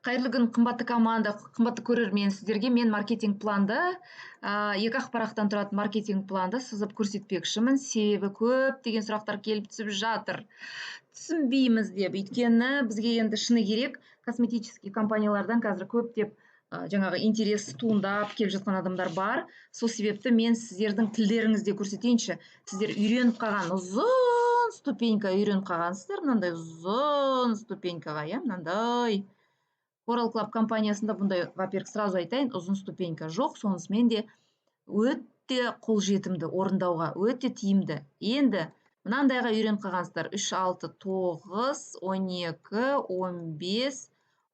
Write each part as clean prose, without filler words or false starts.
Қайырлы күн, қымбатты команда, қымбатты көрермен, сіздерге мен маркетинг планды, екі ақпараттан тұратын маркетинг планды сызып көрсетпекшімін. Себебі көптеген сұрақтар келіп түсіп жатыр. Түсінбейміз деп, өйткені бізге енді шыны керек, косметический компаниялардан қазір көптеп жаңағы интерес туындап келіп жатқан адамдар бар. Сол себепті мен сіздердің тілдеріңізде көрсетейінші. Сіздер үйреніп қалған ұзын ступенька үйреніп қалғансыздар, мынандай ұзын ступенькаға, мынандай. Coral Club компаниясында бұндай, во-первых, сразу айтайын, ұзын ступенька жоқ, сонысымен де өте қолжетімді орындауға, өте тиімді. Енді мынандайға үйреніп қалғансыздар: 3, 6, 9, 12, 15,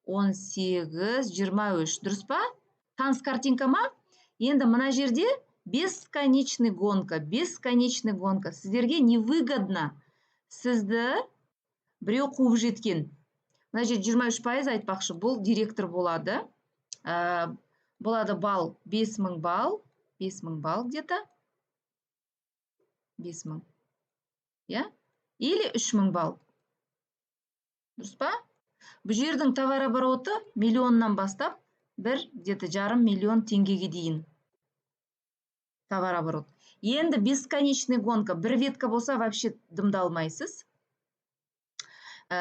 18, 23, дұрыс па? Таныс картинка ма? Енді мына жерде бесконечный гонка. Сіздерге невыгодно сізді біреу қуып жеткен. Мына жерде 23% айтпақшы, бұл директор болады. Болады балл, 5000 балл, 5000 балл где-то. 5000. Или 3000 балл. Дұрыс па? Бұл жердің товар обороты миллионнан бастап, где-то жарым миллион теңгеге дейін. Товар оборот. Енді бесконечный гонка. Бір ветка болса, вообще дымдалмайсыз.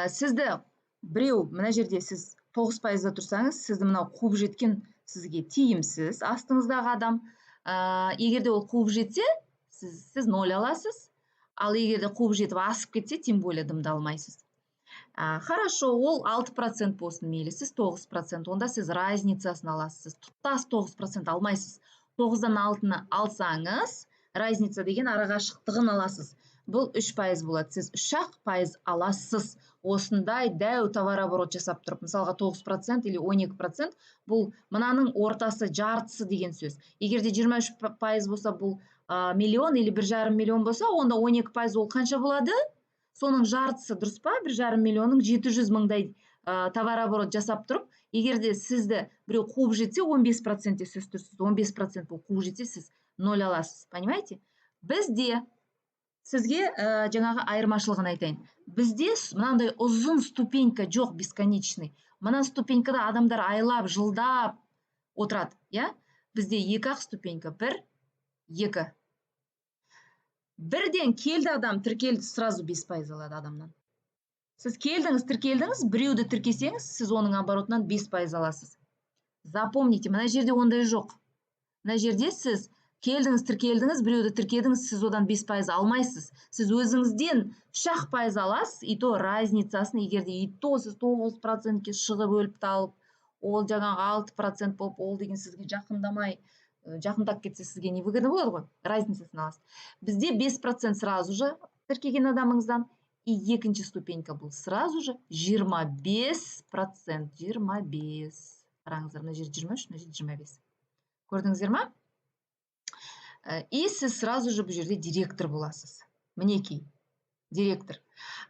Сізді біреу, мына жерде сіз 9%-да тұрсаңыз, сізді мынау қуып жеткен сізге тиімсіз, астыңыздағы адам. Егерде ол қуып жетсе, сіз 0 аласыз. Ал егерде қуып жетіп асып кетсе, тем более дымдалмайсыз. Хорошо, ол 6% болсын мейлі, сіз 9%, онда сіз разницасын аласыз. Тұтас 9% алмайсыз. 9-дан 6-ны алсаңыз, разница деген арақашықтығын аласыз. Бұл 3% болады. Сіз 3% аласыз. Осындай дәу товар оборот жасап тұрып, мысалға 9% или 12%, бұл мынаның ортасы, жартысы деген сөз. Егерде 23% болса, бұл миллион или 1,5 миллион болса, онда 12% ол қанша болады? Соның жартысы, дұрыс па? 1,5 миллионның 700 мыңдай товар оборот жасап тұрып, егерде сізді біреу қуып жетсе, 15% сіз тұрсыз, 15% бұл қуып жетсе, сіз 0 аласыз. Понимаете? Бізде сізге жаңағы айырмашылығын айтайын. Бізде мынандай ұзын ступенька жоқ, бесконечный. Мына ступенькада адамдар айлап, жылдап отырады. Бізде 2-ақ ступенька. 1, 2. Бірден келді адам, тіркелді, сразу 5% алады адамнан. Сіз келдіңіз, тіркелдіңіз, біреуді тіркесеңіз, сіз оның оборотынан 5% аласыз. Запомните, мына жерде ондай жоқ. Мына жерде сіз келдіңіз, тіркелдіңіз, біреуді тіркедіңіз, сіз одан 5% алмайсыз. Сіз өзіңізден 3% аласыз, и то разницасын, егерде и то сіз 9%-ке шығып өліп талып, ол жаңағы 6% болып, ол деген сізге жақындап кетсе, сізге невыгодно болады ғой, разницасын аласыз. Бізде 5% сразу же тіркеген адамыңыздан, и екінші ступенька бұл сразу же 25%. 25. Қараңыздар, мына жерде 23, мына жерде 25. Көрдіңіздер ма? И сіз сразу же бұл жерде директор боласыз. Мінекей, директор.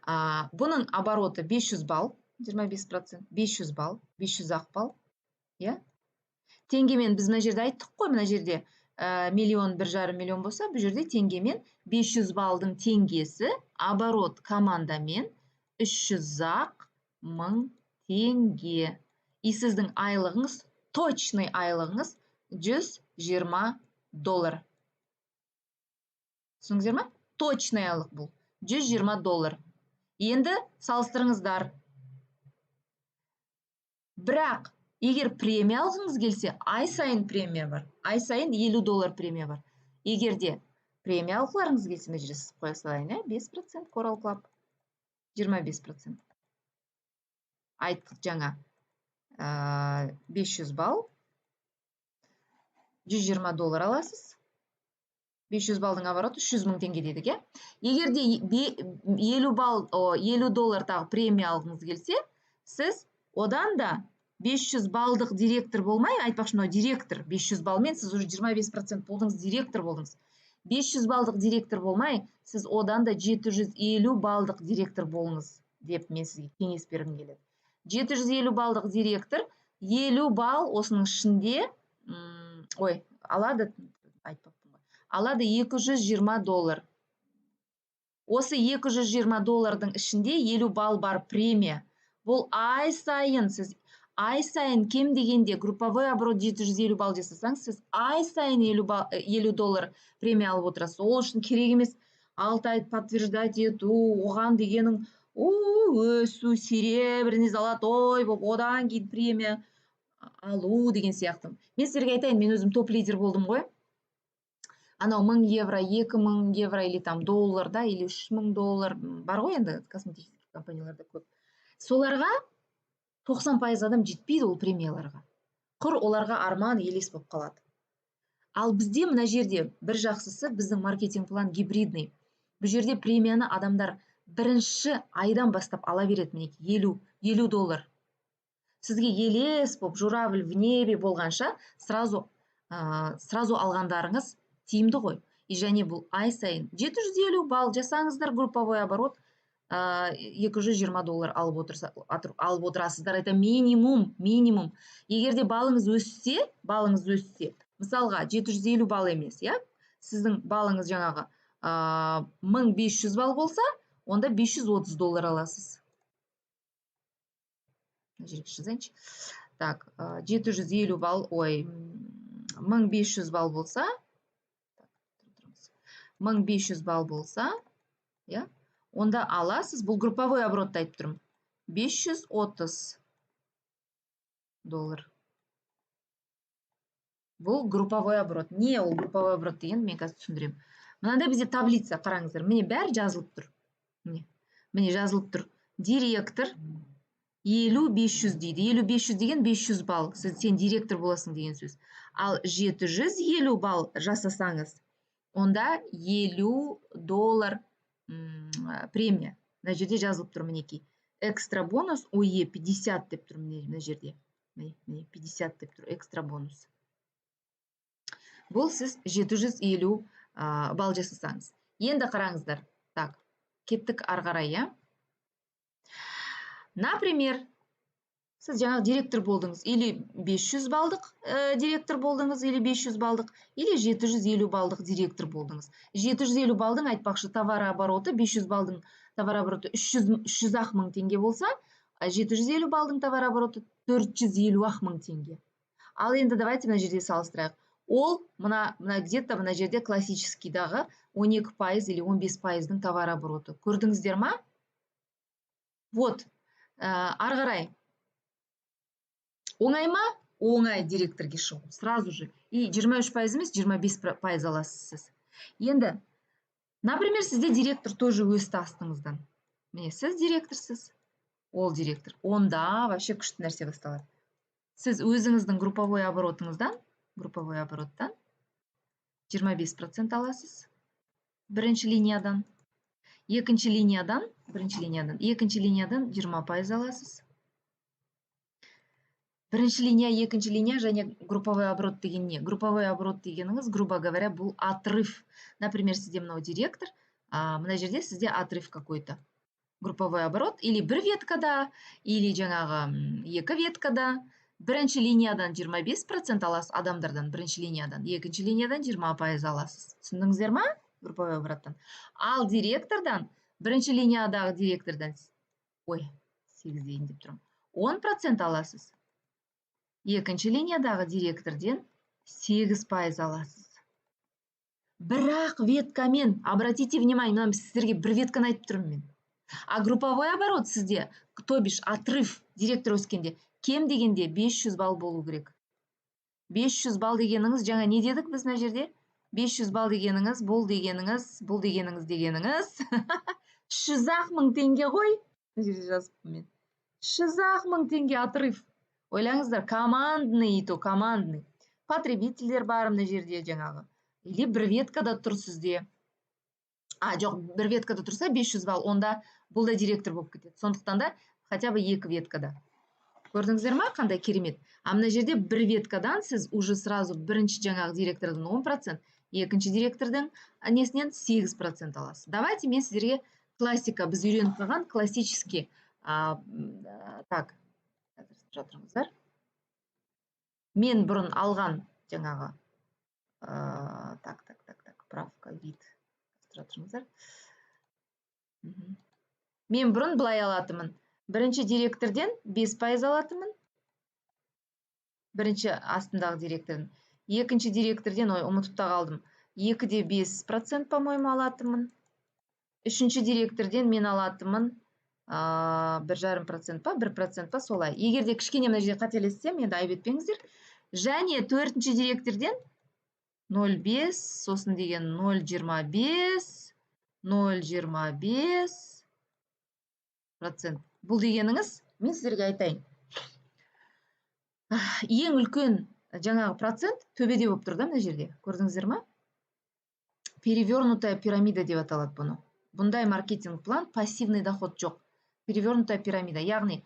Бұның обороты 500 балл, 25%, 500 балл, 500-ақ балл. Теңгемен біз мына жерде айттық қой, мына жерде миллион, 1,5 миллион болса, бұл жерде теңгемен 500 балдың теңгесі, оборот командамен 300-ақ мың теңге. И сіздің айлығыңыз, точный айлығыңыз $120. Түсіндіңіздер ма? Точный айлық бұл. $120. Енді салыстырыңыздар. Бірақ, егер премия алғыңыз келсе, ай сайын премия бар. Ай сайын $50 премия бар. Егерде премия алғыларыңыз келсе, мына жерде сіз қоя салайын, 5% Coral Club, 25%. Айттық жаңа 500 балл, $120 аласыз. 500 балдың обороты 300 мың теңге дедік, Егерде $50 тағы премия алғыңыз келсе, сіз одан да 500 балдық директор болмай, айтпақшы, мынау директор, 500 балмен сіз уже 25% болдыңыз, директор болдыңыз. 500 балдық директор болмай, сіз одан да 750 балдық директор болыңыз, деп мен сізге кеңес бергім келеді. 750 балдық директор, 50 балл осының ішінде, алады, айтпақпын ғой, алады $220. Осы $220-дың ішінде 50 балл бар премия. Бұл ай сайын сіз ай сайын кем дегенде групповой оборот 750 балл жасасаңыз, сіз ай сайын 50 доллар премия алып отырасыз. Ол үшін керек емес 6 ай подтверждать ету, оған дегенің өсу, серебряный, золотой болып, одан кейін премия алу деген сияқты. Мен сіздерге айтайын, мен өзім топ лидер болдым ғой. Анау 1000 евро, 2000 евро или там доллар, да, или 3000 доллар бар ғой енді косметический компанияларда көп. Соларға 90% адам жетпейді ол премияларға. Құр оларға арман елес болып қалады. Ал бізде мына жерде бір жақсысы, біздің маркетинг план гибридный. Бұл жерде премияны адамдар бірінші айдан бастап ала береді, мінекей 50 доллар. Сізге елес болып, журавль в небе болғанша сразу алғандарыңыз тиімді ғой. И және бұл ай сайын 750 балл жасаңыздар, групповой оборот 220 доллар алып отырасыздар. Это минимум. Егерде балыңыз өссе, мысалға 750 балл емес, я? Сіздің балыңыз жаңағы 1500 балл болса, онда 530 доллар аласыз. Так, 750 балл, 1500 балл болса, 1500 балл болса, я? Онда аласыз, бұл групповой оборотты айтып тұрмын, 530 доллар. Бұл групповой оборот. Не ол групповой оборот деген, мен қазір түсіндірем. Мынандай бізде таблица, қараңыздар, міне бәрі жазылып тұр. Міне жазылып тұр. Директор 50-500 дейді. 50-500 деген 500 балл. Сен директор боласың деген сөз. Ал 750 балл жасасаңыз, онда 50 доллар премия. Мына жерде жазылып тұр, мінекей. Экстра бонус ОЕ 50 деп тұр мына жерде. Міне 50 деп тұр, экстра бонус. Бұл сіз 750 балл жасасаңыз. Енді қараңыздар. Так, кеттік арғарай, я? Например, сіз жаңағы директор болдыңыз, или 500 балдық директор болдыңыз, или 500 балдық, или 750 балдық директор болдыңыз. 750 балдың айтпақшы товар обороты, 500 балдың товар обороты 300 мың теңге болса, 750 балдың товар обороты 450 мың теңге. Ал енді давайте мына жерде салыстырайық. Ол мына где-то мына жерде классическийдағы 12% или 15%-дің товар обороты. Көрдіңіздер ма? Вот, арғарай. Оңай ма? Оңай директорге шығу. Сразу же. И 23% емес, 25% аласыз сіз. Енді, например, сізде директор тоже өсті астыңыздан. Міне, сіз директорсыз, ол директор. Онда вообще күшті нәрсе басталады. Сіз өзіңіздің групповой обороттан 25% аласыз. Бірінші линиядан. Екінші линиядан 20% аласыз. Бірінші линия, екінші линия және групповой оборот деген не? Групповой оборот дегеніңіз, грубо говоря, бұл отрыв. Например, сізде мынау директор, мына жерде сізде отрыв какой-то. Групповой оборот, или бір веткада, или жаңағы екі веткада. Бірінші линиядан 25% аласыз адамдардан, бірінші линиядан, екінші линиядан 20% аласыз. Түсіндіңіздер ма? Групповой обороттан. Ал директордан, бірінші линиядағы директордан, 8 дейін деп тұрмын, 10% аласыз. Екінші линиядағы директорден 8% аласыз. Бірақ веткамен, обратите внимание, мына сіздерге бір ветканы айтып тұрмын мен. А групповой оборот сізде, то бишь отрыв директор өскенде, кем дегенде 500 балл болу керек. 500 балл дегеніңіз, жаңа не дедік біз мына жерде? 500 балл дегеніңіз, бұл дегеніңіз. 300 мың теңге ғой. Мына жерде жазып мен. 300 мың теңге отрыв. Ойлаңыздар, командный. Потребительдер бар мына жерде жаңағы. Или бір веткада тұр сізде. Жоқ, бір веткада тұрса 500 балл, онда бұл да директор болып кетеді. Сондықтан да хотя бы екі веткада. Көрдіңіздер ма, қандай керемет? А мына жерде бір веткадан сіз уже сразу бірінші жаңағы директордан 10%, екінші директордан несінен 8% аласыз. Давайте мен сіздерге классика, біз үйреніп қалған классический. Так, жатырыңыздар. Мен бұрын алған жаңағы правка, вид. Жатырыңыздар. Мен бұрын былай алатымын. Бірінші директорден 5% алатымын. бірінші астындағы директордың. Екінші директорден, ой, ұмытып та қалдым. 2-де 5%, по-моему, алатынмын. Үшінші директорден мен алатынмын 1,5% па, 1% па, солай. Егер де кішкене мына жерде қателессем, енді айып етпеңіздер. Және төртінші директорден 0,5, сосын деген 0,25, 0,25%. Бұл дегеніңіз, мен сіздерге айтайын. Ең үлкен жаңағы процент төбеде болып тұр да мына жерде. Көрдіңіздер ма? Перевернутая пирамида деп аталады бұны. Бұндай маркетинг план, пассивный доход жоқ. Перевернутая пирамида. Яғни,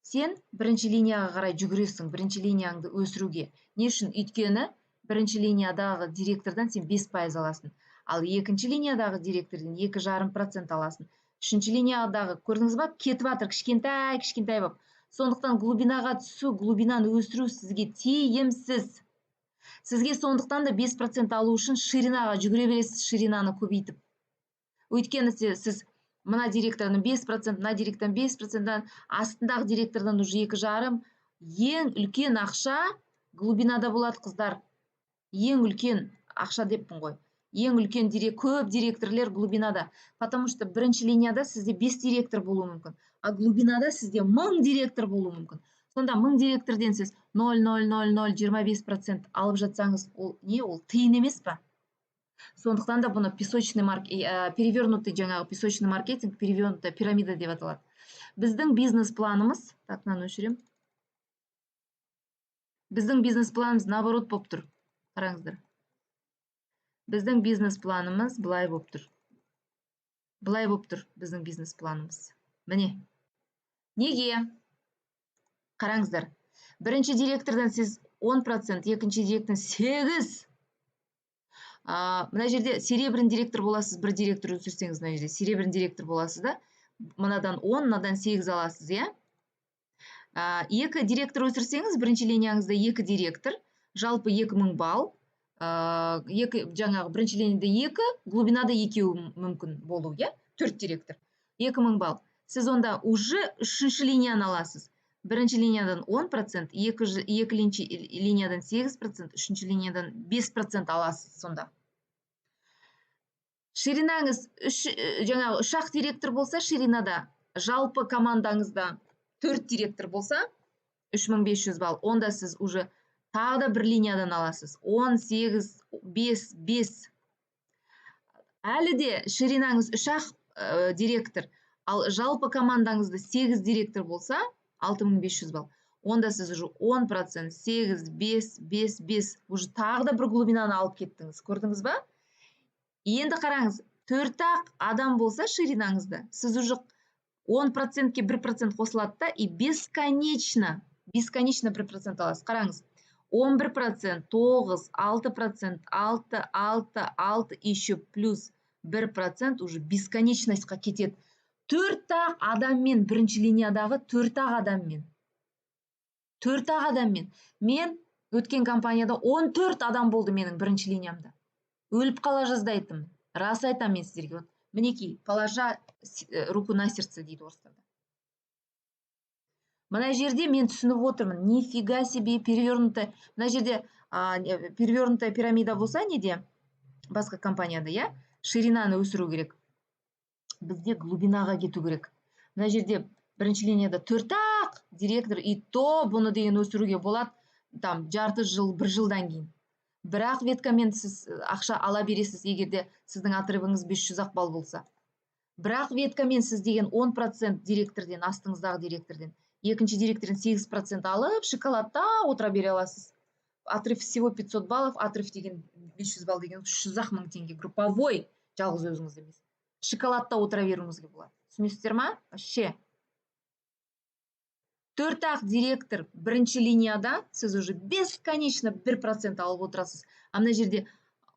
сен бірінші линияға қарай жүгіресің, бірінші линияңды өсіруге. Не үшін? Өйткені бірінші линиядағы директордан сен 5% аласың. Ал екінші линиядағы директордан 2,5% аласың. Үшінші линиядағы, көрдіңіз ба, кетіп жатыр кішкентай болып. Сондықтан глубинаға түсу, глубинаны өсіру сізге тиімсіз. Сізге сондықтан да 5% алу үшін ширинаға жүгіре бересіз, ширинаны көбейтіп. Өйткені сіз мына директордан 5%, мына директордан 5%, астындағы директордан уже 2,5%. Ең үлкен ақша глубинада болады, қыздар. Ең үлкен ақша деппін ғой. Ең үлкен көп директорлер глубинада. Потому что бірінші линияда сізде 5 директор болуы мүмкін. А глубинада сізде 1000 директор болуы мүмкін. Сонда 1000 директорден сіз 0,00025% алып жатсаңыз, ол не? Ол тиын емес па? Сондықтан да бұны перевернутый жаңағы песочный маркетинг, перевернутая пирамида деп аталады. Біздің бизнес планымыз, так, мынаны өшірем. Біздің бизнес планымыз наоборот болып тұр. Қараңыздар. Біздің бизнес планымыз былай болып тұр. Былай болып тұр біздің бизнес планымыз. Міне. Неге? Қараңыздар. Бірінші директордан сіз 10%, екінші директордан 8%. Мына жерде серебряный директор боласыз, бір директор өсірсеңіз, мына жерде серебряный директор боласыз да, мынадан 10, мынадан 8 аласыз, иә? Екі директор өсірсеңіз, бірінші линияңызда 2 директор, жалпы 2000 балл, жаңағы бірінші линияда 2, глубинада 2 мүмкін болу, иә? 4 директор, 2000 балл. Сіз онда уже үшінші линияны аласыз. Бірінші линиядан 10%, екінші линиядан 8%, үшінші линиядан 5% аласыз сонда. Ширинаңыз жаңағы 3 директор болса, ширинада жалпы командаңызда 4 директор болса, 3500 балл, онда сіз уже тағы да бір линиядан аласыз. 18, 5, 5. Әлі де ширинаңыз 3 директор, ал жалпы командаңызда 8 директор болса, 6500 балл. Онда сіз уже 10%, 8, 5, 5, 5. Уже тағы да бір глубинаны алып кеттіңіз. Көрдіңіз ба? Енді қараңыз, 4 адам болса ширинаңызда, сіз уже 10%-ке 1% қосылады да, и бесконечно 1% аласыз. Қараңыз, 11%, 9, 6%, 6, 6, 6, еще плюс 1% уже бесконечностьқа кетеді. 4 адаммен, бірінші линиядағы 4 адаммен. 4 адаммен. Мен өткен компанияда 14 адам болды менің бірінші линиямда. Өліп қала жаздайтын. Рас айтам мен сіздерге. Мінекей, положа руку на сердце дейді орыстарда. Мына жерде мен түсініп отырмын. Нифига себе перевернутая. Мына жерде перевернутая пирамида болса неде? Басқа компанияда, иә? Ширинаны өсіру керек. Бізде глубинаға кету керек. Мына жерде бірінші линияда 4 директор, и то бұны деген өсіруге болады там жарты жыл, 1 жылдан кейін. Бірақ веткамен сіз ақша ала бересіз, егерде сіздің отрывыңыз 500 балл болса. Бірақ веткамен сіз деген 10% директорден, астыңыздағы директорден, екінші директорден 8% алып, шоколадта отыра бере аласыз. Отрыв всего 500 баллов, отрыв деген 500 балл деген 300 мың теңге, групповой, жалғыз өзіңіз емес. Шоколадта отыра беруіңізге болады. Түсінесіздер ма? Вообще. 4 директор бірінші линияда сіз уже бесконечно 1% алып отырасыз. А мына жерде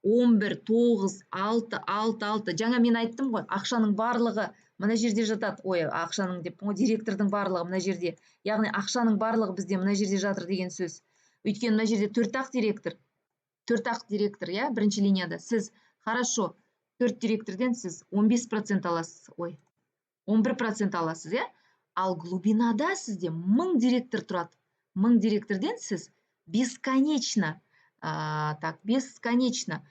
11, 9, 6, 6, 6. Жаңа мен айттым ғой, ақшаның барлығы мына жерде жатады. Ой, ақшаның деп, директордың барлығы мына жерде. Яғни ақшаның барлығы бізде мына жерде жатыр деген сөз. Өйткені мына жерде 4 директор. 4 директор, иә, бірінші линияда. Сіз, хорошо, 4 директорден сіз 15% аласыз. Ой, 11% аласыз, иә? Ал глубинада сізде 1000 директор тұрады. 1000 директорден сіз бесконечно, так, бесконечно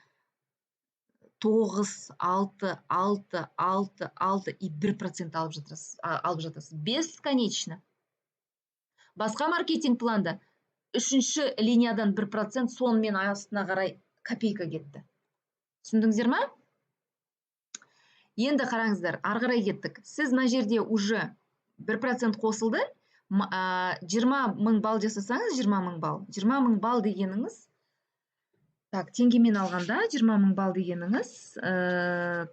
9, 6, 6, 6, 6 и 1% алып жатасыз. Бесконечно. Басқа маркетинг планда үшінші линиядан 1%, сонымен астына қарай копейка кетті. Түсіндіңіздер ма? Енді қараңыздар, ары қарай кеттік. Сіз мына жерде уже 1% қосылды. 20 мың балл жасасаңыз, 20 мың балл. 20 мың балл дегеніңіз, так, теңгемен алғанда 20 мың балл дегеніңіз,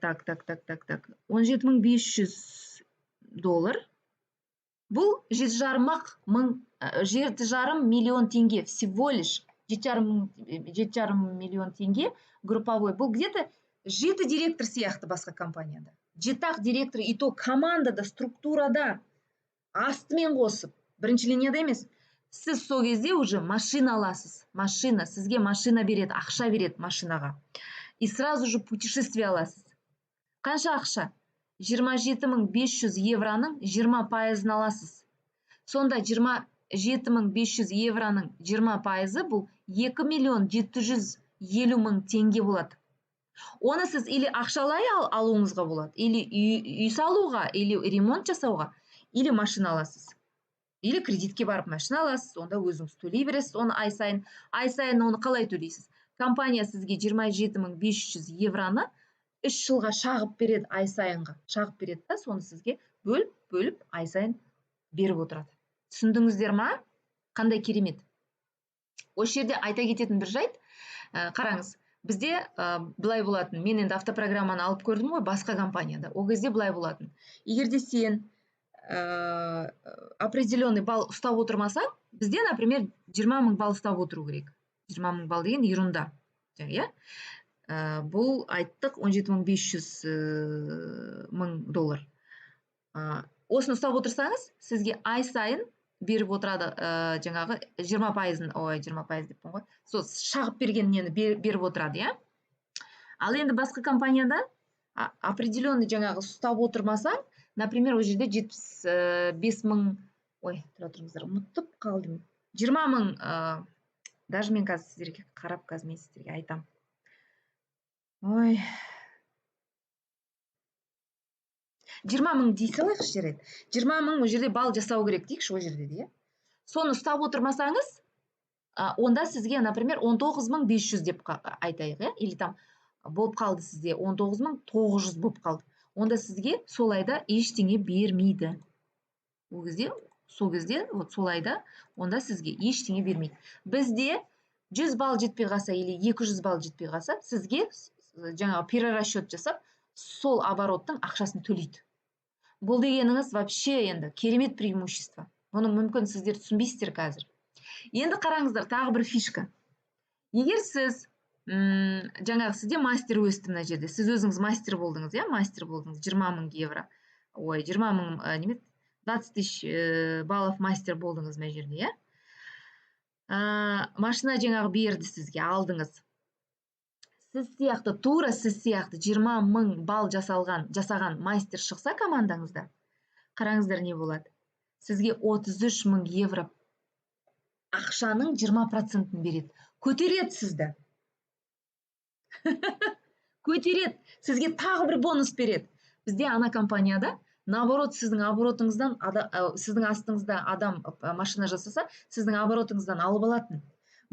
так, 17.500 доллар. Бұл 7,5 миллион теңге, всего лишь 7,5 миллион теңге групповой. Бұл где-то 7 директор сияқты басқа компанияда. 7 директор, и то командада, структурада астымен қосып, бірінші линияда емес. Сіз сол кезде уже машина аласыз. Машина, сізге машина береді, ақша береді машинаға. И сразу же путешествие аласыз. Қанша ақша? 27.500 евроның 20% аласыз. Сонда 27.500 евроның 20% бұл 2.750.000 теңге болады. Оны сіз или ақшалай алуыңызға болады, или үй салуға, или ремонт жасауға, или машина аласыз. Или кредитке барып машина аласыз, онда өзіңіз төлей бересіз, оны ай сайын оны қалай төлейсіз? Компания сізге 27.500 евроны 3 жылға шағып береді, ай сайынға шағып береді да, соны сізге бөліп ай сайын беріп отырады. Түсіндіңіздер ма? Қандай керемет. Осы жерде айта кететін бір жайт, қараңыз, бізде былай болатын, мен енді автопрограмманы алып көрдім ғой басқа компанияда. Ол кезде былай болатын. Егерде сен определенный балл ұстап отырмасаң, бізде, например, 20 мың балл ұстап отыру керек. 20 мың балл деген ерунда. Бұл айттық 17.500 доллар. Осыны ұстап отырсаңыз, сізге ай сайын беріп отырады, жаңағы 20%, 20% деппін ғой. Сол шағып берген нені беріп отырады, я? Ал енді басқа компанияда определенный жаңағы ұстап отырмасаң, например, ол жерде 75 мың, тұра тұрыңыздар, ұмытып қалдым. 20 мың, даже мен қазір сіздерге қарап, қазір мен сіздерге айтам. 20 мың дей салайықшы жарайды. 20 мың ол жерде балл жасау керек дейікші, ол жерде де. Соны ұстап отырмасаңыз, онда сізге, например, 19.500 деп айтайық, или там болып қалды сізде 19.900 болып қалды. Онда сізге сол айда ештеңе бермейді. Сол кезде, сол айда, онда сізге ештеңе бермейді. Бізде 100 балл жетпей қалса, или 200 балл жетпей қалса, сізге жаңағы перерасчет жасап, сол обороттың ақшасын төлейді. Бұл дегеніңіз вообще енді керемет преимущество. Бұны мүмкін сіздер түсінбейсіздер қазір. Енді қараңыздар, тағы бір фишка. Егер сіз жаңағы сізде мастер өсті мына жерде. Сіз өзіңіз мастер болдыңыз, мастер болдыңыз, 20 мың евро. 20 мың, 20 тысяч баллов мастер болдыңыз мына жерде, машина жаңағы берді сізге, алдыңыз. Тура сіз сияқты 20 мың балл жасаған мастер шықса командаңызда, қараңыздар не болады. Сізге 33 мың евро ақшаның 20% береді. Көтереді сізді. Көтереді. Сізге тағы бір бонус береді. Бізде ана компанияда, наоборот, сіздің оборотыңыздан, сіздің астыңызда адам машина жасаса, сіздің оборотыңыздан алып алатын.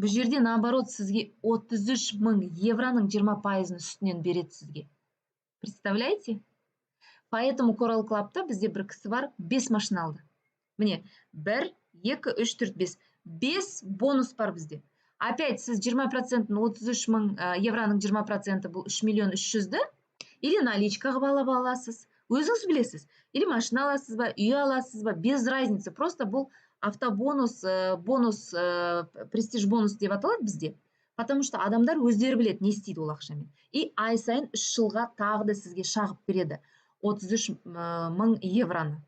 Бұл жерде, наоборот, сізге 33 мың евроның 20% үстінен береді сізге. Представляете? Поэтому Coral Club'та бізде бір кісі бар, 5 машина алды. Міне, 1, 2, 3, 4, 5. 5 бонус бар бізде. Опять сіз 20%, 33 мың евроның 20% бұл 3 миллион 300-ді, или наличкаға алып аласыз. Өзіңіз білесіз. Или машина аласыз ба, үй аласыз ба, без разницы. Просто бұл автобонус, престиж бонус деп аталады бізде. Потому что адамдар өздері біледі, не істейді ол ақшамен. И ай сайын 3 жылға тағы да сізге шағып береді 33 мың евроны.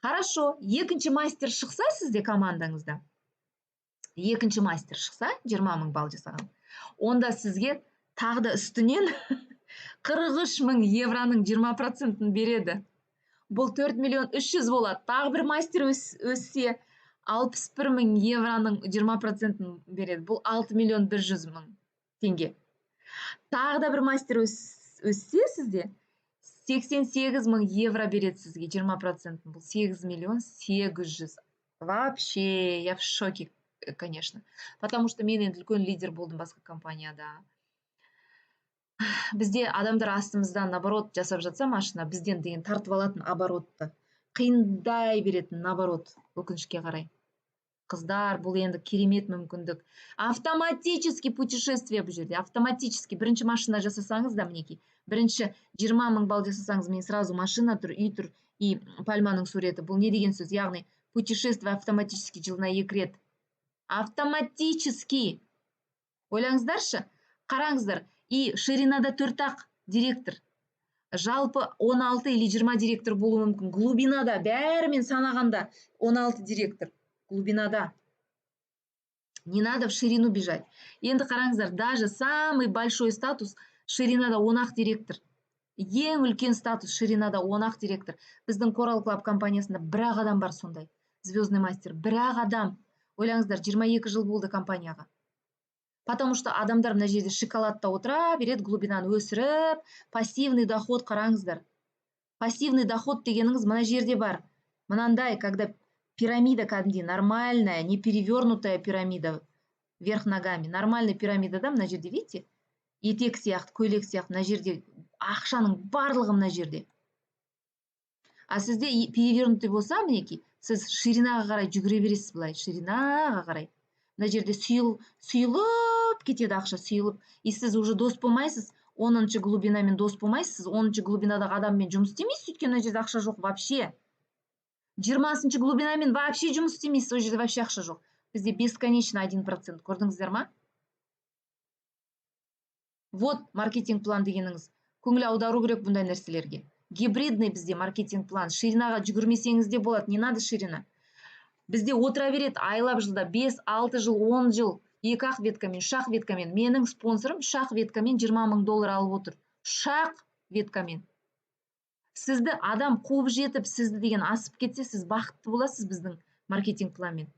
Хорошо, екінші мастер шықса сізде командаңызда, екінші мастер шықса, 20 мың балл жасаған, онда сізге тағы да үстінен 43 мың евроның 20% береді. Бұл 4 миллион 300 болады. Тағы бір мастер өссе, 61.000 евроның 20%-ын береді. Бұл 6.100.000 теңге. Тағы да бір мастер өссе сізде 88.000 евро береді сізге 20%. Бұл 8.800.000. Вообще, я в шоке, конечно. Потому что мен енді үлкен лидер болдым басқа компанияда. Бізде адамдар астымыздан наоборот жасап жатса машина, бізден деген тартып алатын оборотты қиындай беретін, наоборот, өкінішке қарай. Қыздар, бұл енді керемет мүмкіндік. Автоматически путешествие бұл жерде. Автоматически бірінші машина жасасаңыз да, мінекей, бірінші 20.000 балл жасасаңыз, мен сразу машина тұр, үй тұр, и пальманың суреті. Бұл не деген сөз? Яғни путешествие автоматически жылына 2 рет. Автоматически. Ойлаңыздаршы, қараңыздар. И ширинада 4-ақ директор. Жалпы 16 или 20 директор болуы мүмкін. Глубинада, бәрімен санағанда 16 директор. Глубинада. Не надо в ширину бежать. Енді қараңыздар, даже самый большой статус ширинада 10-ақ директор. Ең үлкен статус ширинада 10-ақ директор. Біздің Coral Club компаниясында бір-ақ адам бар сондай. Звездный мастер. Бір-ақ адам. Ойлаңыздар, 22 жыл болды компанияға. Потому что адамдар мына жерде шоколадта отыра береді, глубинаны өсіріп, пассивный доход қараңыздар. Пассивный доход дегеніңіз мына жерде бар. Мынандай, когда пирамида кәдімгідей нормальная, не перевернутая пирамида вверх ногами. Нормальная пирамидада мына жерде, видите? Етек сияқты, көйлек сияқты, мына жерде ақшаның барлығы мына жерде. А сізде перевернутый болса, мінекей, сіз ширинаға қарай жүгіре бересіз былай, ширинаға қарай. Мына жерде сұйылып кетеді ақша, сұйылып. И сіз уже дос болмайсыз, 10-шы глубинамен дос болмайсыз, 10-шы глубинадағы адаммен жұмыс істемейсіз, өйткені мына жерде ақша жоқ вообще. 20-шы глубинамен вообще жұмыс істемейсіз, ол жерде вообще ақша жоқ. Бізде бесконечно 1%. Көрдіңіздер ма? Вот маркетинг план дегеніңіз. Көңіл аудару керек бұндай нәрселерге. Гибридный бізде маркетинг план. Ширинаға жүгірмесеңіз де болады, не надо ширина. Бізде отыра береді айлап жылда 5-6 жыл, 10 жыл, 2-ақ веткамен, шақ веткамен. Менің спонсорым шақ веткамен $20.000 алып отыр. Шақ веткамен. Сізді адам қуып жетіп, сізді деген асып кетсе, сіз бақытты боласыз біздің маркетинг планмен.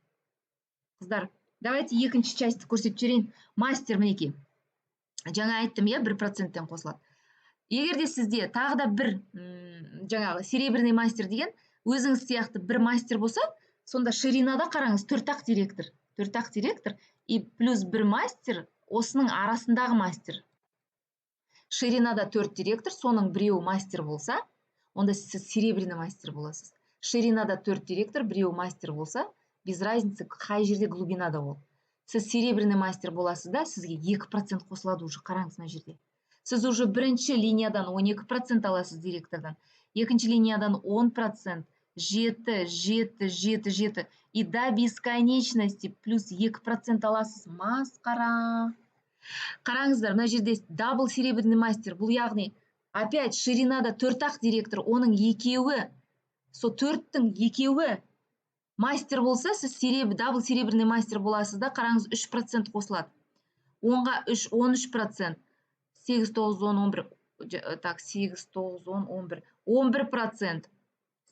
Қыздар, давайте екінші частьті көрсетіп жіберейін. Мастер мінекей. Жаңа айттым, 1%-тен қосылады. Егер де сізде тағы да бір жаңағы серебряный мастер деген өзіңіз сияқты бір мастер болса, сонда ширинада қараңыз 4-ақ директор. 4-ақ директор и плюс бір мастер, осының арасындағы мастер. Ширинада 4 директор, соның біреуі мастер болса, онда сіз серебряный мастер боласыз. Ширинада 4 директор, біреуі мастер болса, без разницы қай жерде глубинада ол. Сіз серебряный мастер боласыз да, сізге 2% қосылады уже, қараңыз мына жерде. Сіз уже бірінші линиядан 12% аласыз директордан, екінші линиядан 10%, 7 и до бесконечности плюс 2% аласыз. Масқара. Қараңыздар, мына жерде дабл серебряный мастер, бұл яғни опять ширинада 4-ақ директор, оның екеуі, со 4-тің екеуі мастер болса, сіз дабл серебряный мастер боласыз да, қараңыз 3% қосылады. 10-ға 3, 13%, 8, 9, 10, 11, так, 8, 9, 10, 11, 11%,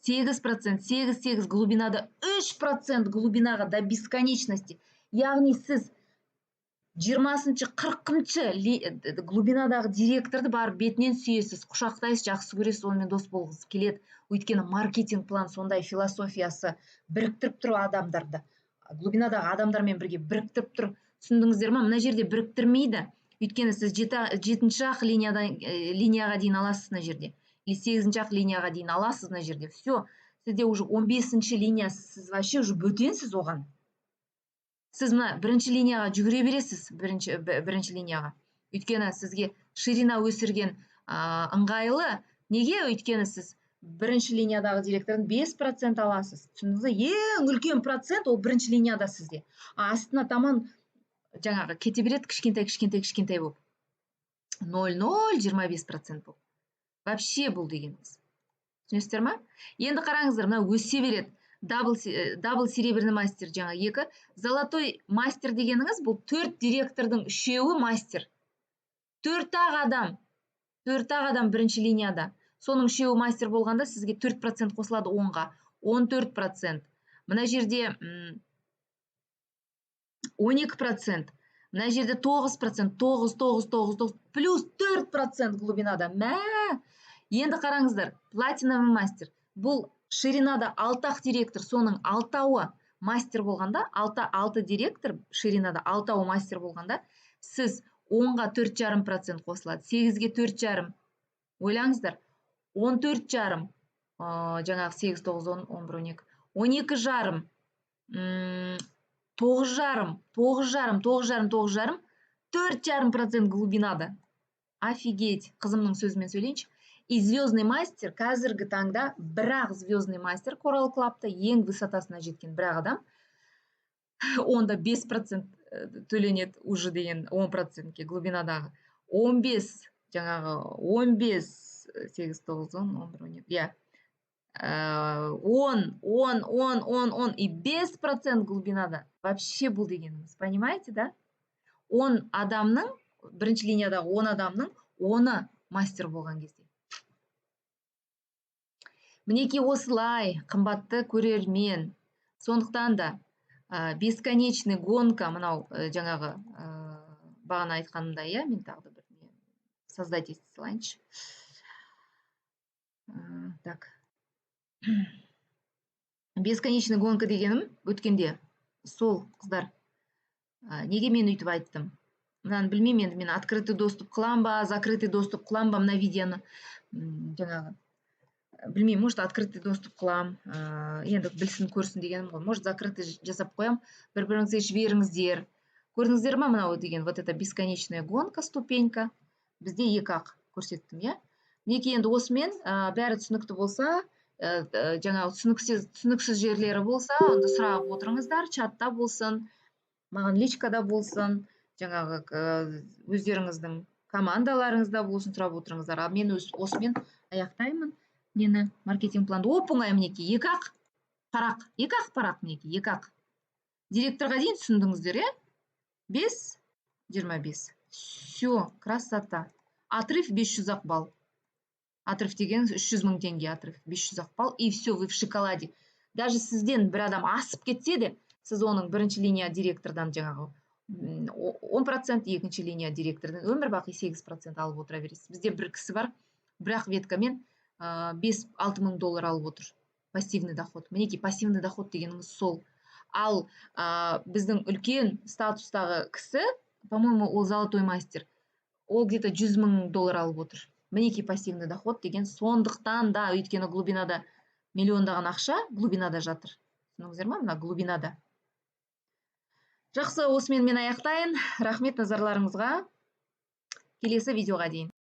8%, глубинада 3% глубинаға до бесконечности. Яғни сіз 20-шы, 40-шы глубинадағы директорды барып бетінен сүйесіз, құшақтайсыз, жақсы көресіз, онымен дос болғыңыз келеді. Өйткені маркетинг план сондай философиясы біріктіріп тұр адамдарды. Глубинадағы адамдармен бірге біріктіріп тұр. Түсіндіңіздер ма? Мына жерде біріктірмейді. Өйткені сіз 7-ақ линияға дейін аласыз мына жерде. Или 8-ақ линияға дейін аласыз мына жерде. Все, сізде уже 15-ші линия, сіз вообще уже бөтенсіз оған. Сіз мына бірінші линияға жүгіре бересіз, бірінші линияға. Өйткені сізге ширина өсірген ыңғайлы. Неге? Өйткені сіз бірінші линиядағы директордан 5% аласыз. Түсіндіңіз? Ең үлкен процент ол бірінші линияда сізде. Астына таман жаңағы кете береді кішкентай болып. 0,025% болып. Вообще бұл дегеніміз. Түсінесіздер ма? Енді қараңыздар, мына өсе береді. Дабл серебряный мастер жаңа 2. Золотой мастер дегеніңіз бұл 4 директордың 3-еуі мастер. 4-ақ адам бірінші линияда. Соның 3-еуі мастер болғанда сізге 4% қосылады 10-ға. 14%. мына жерде 12%, мына жерде 9%, 9 плюс 4% глубинада. Мә! Енді қараңыздар, платиновый мастер. Бұл ширинада 6 директор, соның 6-ауы мастер болғанда, 6 директор ширинада 6-ауы мастер болғанда, сіз 10-ға 4,5% қосылады. 8-ге 4,5. Ойлаңыздар, 14,5, жаңағы 8, 9, 10, 11, 12. 12,5, 9,5, 4,5% глубинада. Офигеть, қызымның сөзімен сөйлейінші. И звездный мастер қазіргі таңда бірақ звездный мастер Coral Club'та ең высотасына жеткен бірақ адам. Онда 5% төленеді уже деген 10%-ке глубинадағы. 15, жаңағы 15, 8, 9, 10, 11, 12. 10 и 5% глубинада. Вообще бұл дегеніміз. Понимаете, да? 10 адамның, бірінші линиядағы 10 адамның 10-ы мастер болған кезде. Мінеки осылай, қымбатты көрермен. Сондықтан да бесконечный гонка, мынау жаңағы бағана айтқанымда, мен тағы да бір создать ете салайыншы. Так. Бесконечный гонка дегенім өткенде сол қыздар. Неге мен өйтіп айттым? Мынаны білмеймін, енді мен открытый доступ қылам ба, закрытый доступ қылам ба мына видеоны. Жаңағы білмеймін, может открытый доступ қылам, енді білсін көрсін дегенім ғой. Может закрытый жасап қоям, бір-біріңізге жіберіңіздер. Көрдіңіздер ма мынау деген вот это бесконечная гонка ступенька. Бізде 2-ақ көрсеттім, иә? Неге енді осымен бәрі түсінікті болса, жаңағы түсініксіз жерлері болса, онда сұрап отырыңыздар, чатта болсын, маған личкада болсын, жаңағы өздеріңіздің командаларыңызда болсын, сұрап отырыңыздар. Мен осымен аяқтаймын. Нені маркетинг планды оп-оңай мінеки 2-ақ парақ мінеки 2-ақ. Директорға дейін түсіндіңіздер, е? 5, 25. Все, красота. Отрыв 500-ақ балл. Отрыв деген 300 000 теңге отрыв, 500-ақ балл, и все, вы в шоколаде. Даже сізден бір адам асып кетсе де, сіз оның бірінші линия директордан жаңағы 10%, екінші линия директордан өмір бақи 8% алып отыра бересіз. Бізде бір кісі бар, бірақ веткамен 5-6 мың доллар алып отыр. Пассивный доход. Мінеки пассивный доход дегеніңіз сол. Ал біздің үлкен статустағы кісі, по-моему, ол золотой мастер. Ол где-то 100 000 доллар алып отыр. Мінеки пассивный доход деген сондықтан да, өйткені глубинада миллиондаған ақша глубинада жатыр. Түсініңіздер ма? Мына глубинада. Жақсы, осымен мен аяқтайын. Рахмет назарларыңызға. Келесі видеоға дейін.